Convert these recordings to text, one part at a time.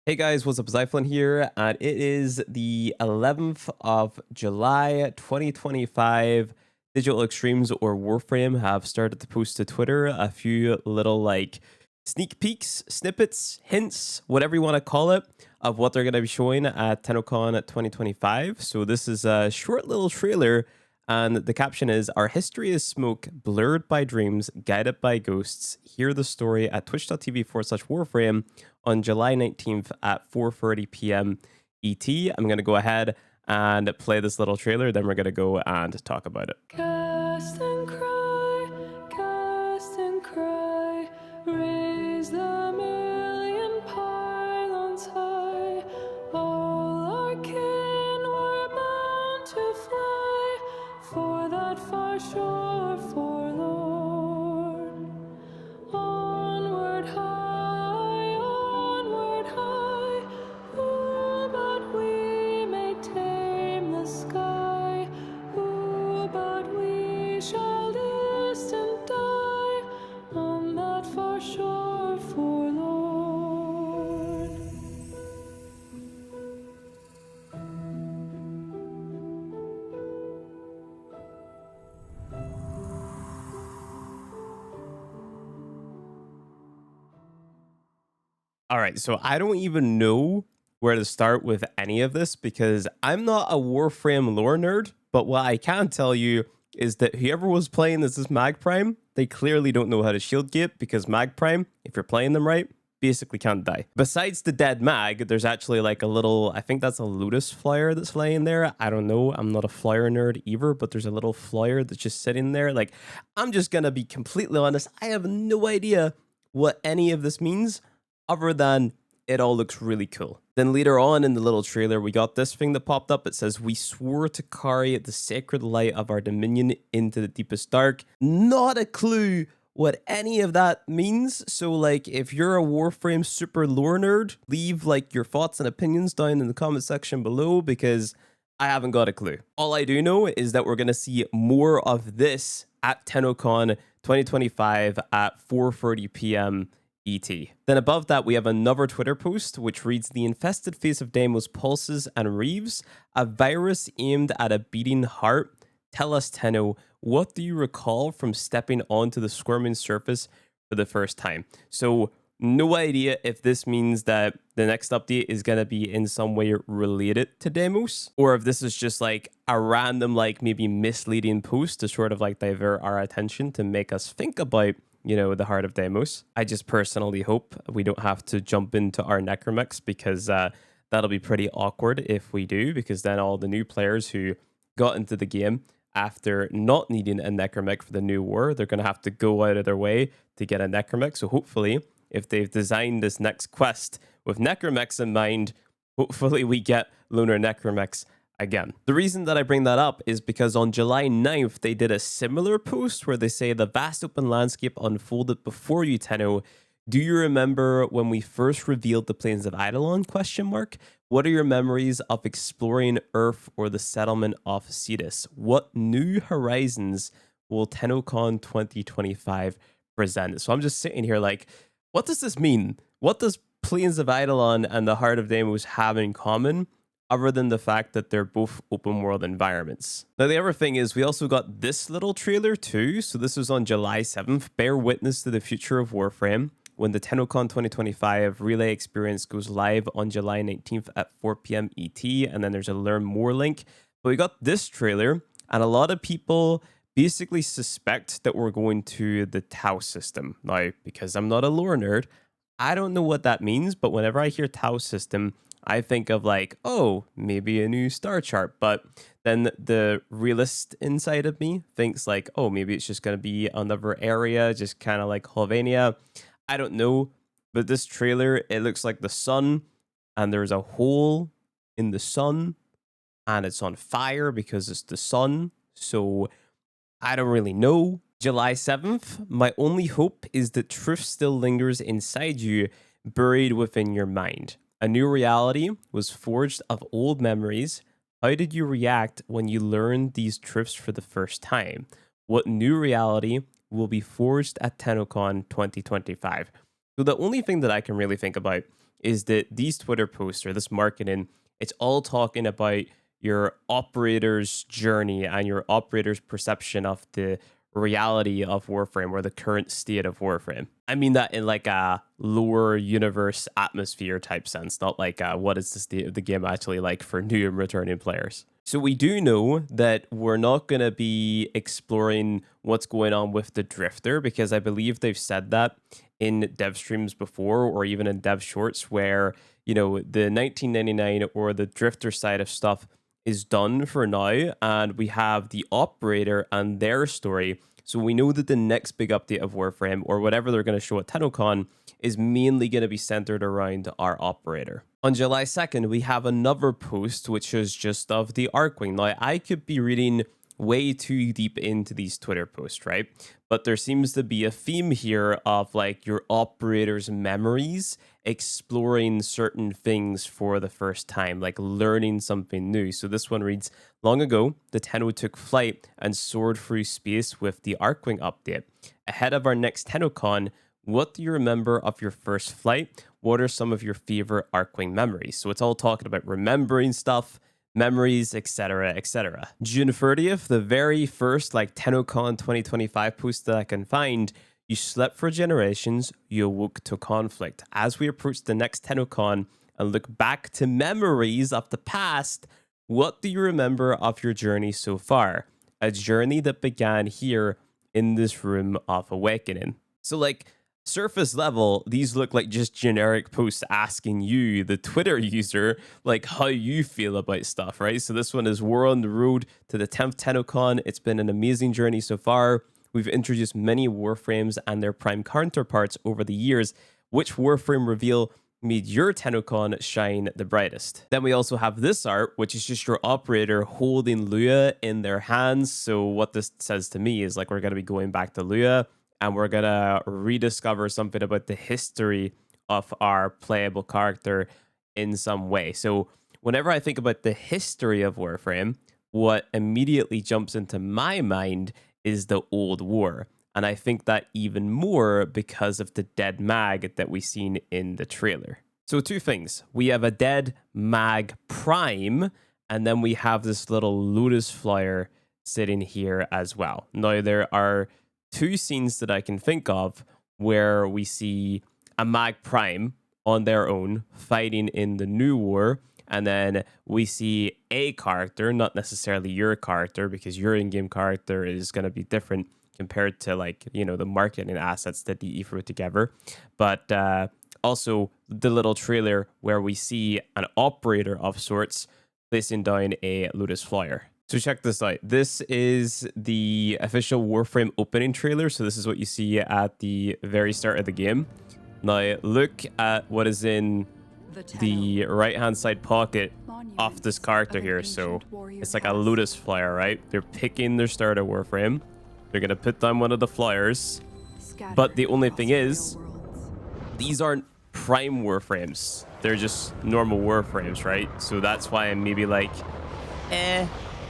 Hey guys, what's up? Zyphlan here, and it is the 11th of July 2025. Digital Extremes or Warframe have started to post to Twitter a few little sneak peeks, snippets, hints, whatever you want to call it, of what they're going to be showing at Tennocon 2025. So this is a short little trailer, and the caption is, "Our history is smoke, blurred by dreams, guided by ghosts. Hear the story at twitch.tv/Warframe on July 19th at 4:30 p.m. ET. I'm going to go ahead and play this little trailer, then we're going to go and talk about it. Cast and cry, raise the million pylons high. All our kin were bound to fly for that far shore forlorn. Onward high, ooh, but we may tame the sky. Ooh, but we shall distant die on that far shore forlorn. All right, so I don't even know where to start with any of this because I'm not a Warframe lore nerd, but what I can tell you is that whoever was playing this is Mag Prime. They clearly don't know how to shield gate because Mag Prime, if you're playing them right, basically can't die. Besides the dead Mag, there's actually like a little, I think that's a Lotus flyer that's laying there. I don't know. I'm not a flyer nerd either, but there's a little flyer that's just sitting there. Like, I'm just going to be completely honest. I have no idea what any of this means other than it all looks really cool. Then later on in the little trailer, we got this thing that popped up. It says, "We swore to carry the sacred light of our dominion into the deepest dark." Not a clue what any of that means. So like, if you're a Warframe super lore nerd, leave like your thoughts and opinions down in the comment section below because I haven't got a clue. All I do know is that we're going to see more of this at Tennocon 2025 at 4:30 p.m. ET. Then above that, we have another Twitter post which reads, "The infested face of Deimos pulses and reaves, a virus aimed at a beating heart. Tell us, Tenno, what do you recall from stepping onto the squirming surface for the first time?" So no idea if this means that the next update is going to be in some way related to Deimos, or if this is just like a random, like maybe misleading post to sort of like divert our attention to make us think about the heart of Deimos. I just personally hope we don't have to jump into our Necromechs because that'll be pretty awkward if we do, because then all the new players who got into the game after not needing a Necromech for the new war, they're going to have to go out of their way to get a Necromech. So hopefully, if they've designed this next quest with Necromechs in mind, hopefully we get Lunar Necromechs again. The reason that I bring that up is because on July 9th, they did a similar post where they say, "The vast open landscape unfolded before you, Tenno. Do you remember when we first revealed the plains of Eidolon? What are your memories of exploring Earth or the settlement of Cetus? What new horizons will Tennocon 2025 present?" So I'm just sitting here like, what does this mean? What does Plains of Eidolon and the Heart of Deimos have in common, other than the fact that they're both open world environments? Now, the other thing is we also got this little trailer too. So this was on July 7th. Bear witness to the future of Warframe when the Tennocon 2025 relay experience goes live on July 19th at 4 p.m. ET. And then there's a learn more link. But we got this trailer, and a lot of people basically suspect that we're going to the Tau system. Now, because I'm not a lore nerd, I don't know what that means, but whenever I hear Tau system, I think of like, oh, maybe a new star chart. But then the realist inside of me thinks like, oh, maybe it's just going to be another area, just kind of like Hovenia. I don't know. But this trailer, it looks like the sun, and there's a hole in the sun, and it's on fire because it's the sun. So I don't really know. July 7th, my only hope is that truth still lingers inside you, buried within your mind. A new reality was forged of old memories. How did you react when you learned these truths for the first time? What new reality will be forged at Tennocon 2025? So the only thing that I can really think about is that these Twitter posts or this marketing, it's all talking about your operator's journey and your operator's perception of the reality of Warframe or the current state of Warframe. I mean that in like a lore universe atmosphere type sense, not like what is the state of the game actually like for new and returning players. So we do know that we're not going to be exploring what's going on with the Drifter, because I believe they've said that in dev streams before, or even in dev shorts, where, you know, the 1999 or the Drifter side of stuff is done for now, and we have the operator and their story. So we know that the next big update of Warframe, or whatever they're going to show at Tennocon, is mainly going to be centered around our operator. On July 2nd, we have another post, which is just of the Archwing. Now, I could be reading way too deep into these Twitter posts, right? But there seems to be a theme here of like your operator's memories, exploring certain things for the first time, like learning something new. So this one reads, long ago, the Tenno took flight and soared through space with the Archwing update. Ahead of our next Tennocon, what do you remember of your first flight? What are some of your favorite Archwing memories? So it's all talking about remembering stuff, memories, etc., etc. June 30th, the very first like Tennocon 2025 post that I can find. You slept for generations, you awoke to conflict. As we approach the next Tennocon and look back to memories of the past, what do you remember of your journey so far? A journey that began here in this room of awakening. So like, surface level, these look like just generic posts asking you, the Twitter user, like how you feel about stuff, right? So this one is, we're on the road to the 10th Tennocon. It's been an amazing journey so far. We've introduced many Warframes and their prime counterparts over the years. Which Warframe reveal made your Tennocon shine the brightest? Then we also have this art, which is just your operator holding Lua in their hands. So what this says to me is like, we're going to be going back to Lua, and we're going to rediscover something about the history of our playable character in some way. So whenever I think about the history of Warframe, what immediately jumps into my mind is the old war. And I think that even more because of the dead mag that we seen in the trailer. So two things. We have a dead mag prime, and then we have this little lotus flyer sitting here as well. Now, there are two scenes that I can think of where we see a mag prime on their own fighting in the new war, and then we see a character, not necessarily your character, because your in-game character is going to be different compared to, like, you know, the marketing assets that the threw together. But also the little trailer where we see an operator of sorts placing down a lotus flyer. So check this out. This is the official Warframe opening trailer. So this is what you see at the very start of the game. Now look at what is in the right-hand side pocket of this character here. So it's like a lotus flyer, right? They're picking their starter Warframe. They're going to put down one of the flyers. But the only thing is, these aren't prime Warframes. They're just normal Warframes, right? So that's why I'm maybe like,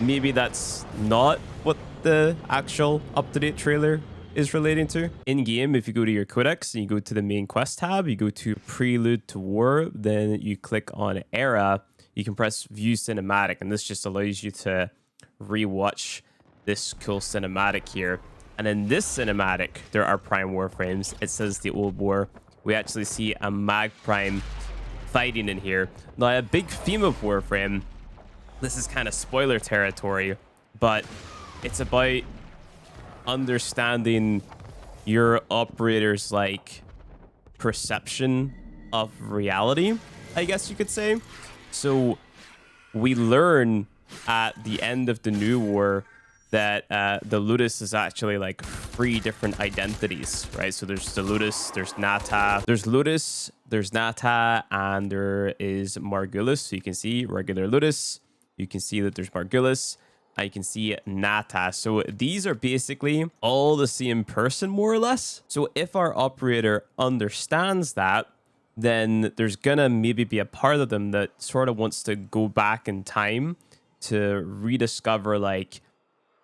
maybe that's not what the actual up-to-date trailer is relating to. In-game, if you go to your codex and you go to the main quest tab, you go to Prelude to War, then you click on Era, you can press View Cinematic, and this just allows you to rewatch this cool cinematic here. And in this cinematic, there are prime Warframes. It says the old war. We actually see a mag prime fighting in here. Now, a big theme of Warframe, this is kind of spoiler territory, but it's about understanding your operator's like perception of reality, I guess you could say. So we learn at the end of the new war that the Ludus is actually like 3 different identities, right? So there's the Ludus, there's Nata, there's Ludus, there's Nata, and there is Margulis. So you can see regular Ludus, you can see that there's Margulis, and you can see Nata. So these are basically all the same person, more or less. So if our operator understands that, then there's gonna maybe be a part of them that sort of wants to go back in time to rediscover like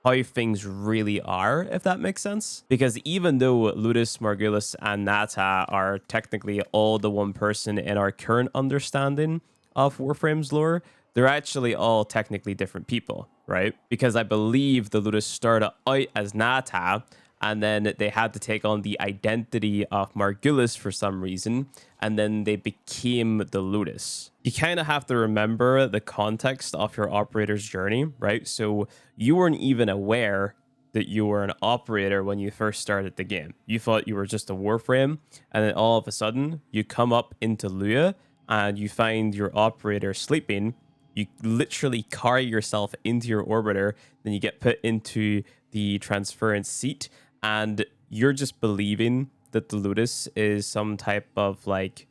how things really are, if that makes sense. Because even though Ludus, Margulis, and Nata are technically all the one person in our current understanding of Warframe's lore, they're actually all technically different people, right? Because I believe the Ludus started out as Nata, and then they had to take on the identity of Margulis for some reason, and then they became the Ludus. You kind of have to remember the context of your operator's journey, right? So you weren't even aware that you were an operator when you first started the game. You thought you were just a Warframe, and then all of a sudden, you come up into Lua, and you find your operator sleeping. You literally carry yourself into your orbiter, then you get put into the transference seat, and you're just believing that the Ludus is some type of like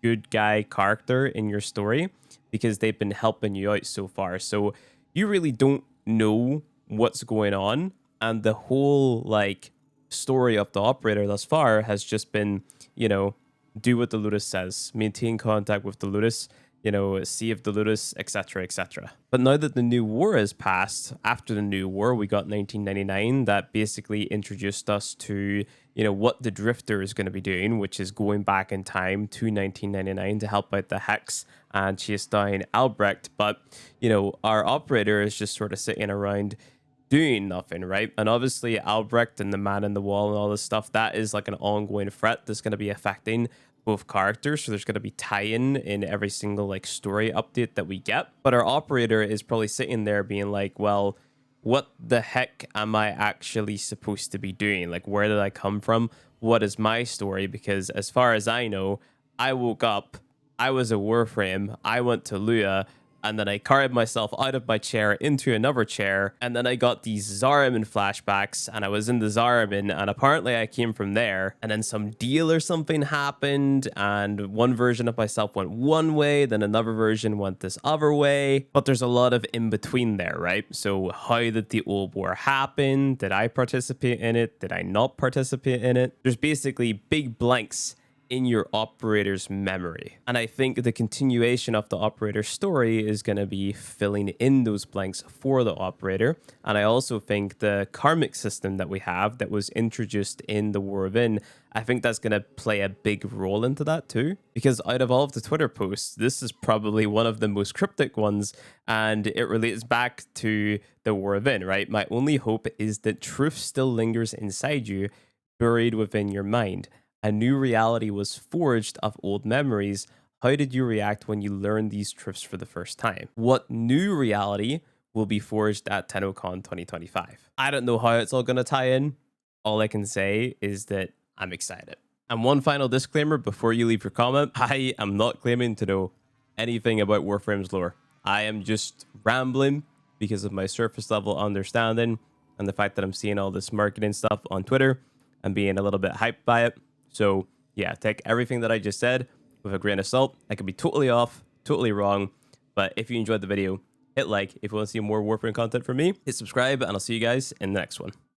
good guy character in your story because they've been helping you out so far. So you really don't know what's going on, and the whole like story of the operator thus far has just been, you know, do what the Ludus says, maintain contact with the Ludus, you know, save the Ludus, etc., etc. But now that the new war has passed, after the new war, we got 1999 that basically introduced us to, you know, what the Drifter is going to be doing, which is going back in time to 1999 to help out the Hex and chase down Albrecht. But, you know, our operator is just sort of sitting around doing nothing, right? And obviously Albrecht and the Man in the Wall and all this stuff, that is like an ongoing threat that's going to be affecting both characters. So there's going to be tie-in every single like story update that we get. But our operator is probably sitting there being like, well, what the heck am I actually supposed to be doing? Like, where did I come from? What is my story? Because as far as I know, I woke up, I was a Warframe, I went to Lua, and then I carried myself out of my chair into another chair, and then I got these Zariman flashbacks, and I was in the Zariman, and apparently I came from there, and then some deal or something happened, and one version of myself went one way, then another version went this other way, but there's a lot of in between there, right? So how did the old war happen? Did I participate in it? Did I not participate in it? There's basically big blanks in your operator's memory. And I think the continuation of the operator's story is going to be filling in those blanks for the operator. And I also think the karmic system that we have that was introduced in the War Within, I think that's going to play a big role into that too. Because out of all of the Twitter posts, this is probably one of the most cryptic ones, and it relates back to the War Within, right? My only hope is that truth still lingers inside you, buried within your mind. A new reality was forged of old memories. How did you react when you learned these truths for the first time? What new reality will be forged at Tennocon 2025? I don't know how it's all going to tie in. All I can say is that I'm excited. And one final disclaimer before you leave your comment. I am not claiming to know anything about Warframe's lore. I am just rambling because of my surface level understanding and the fact that I'm seeing all this marketing stuff on Twitter and being a little bit hyped by it. So yeah, take everything that I just said with a grain of salt. I could be totally off, totally wrong. But if you enjoyed the video, hit like. If you want to see more Warframe content from me, hit subscribe, and I'll see you guys in the next one.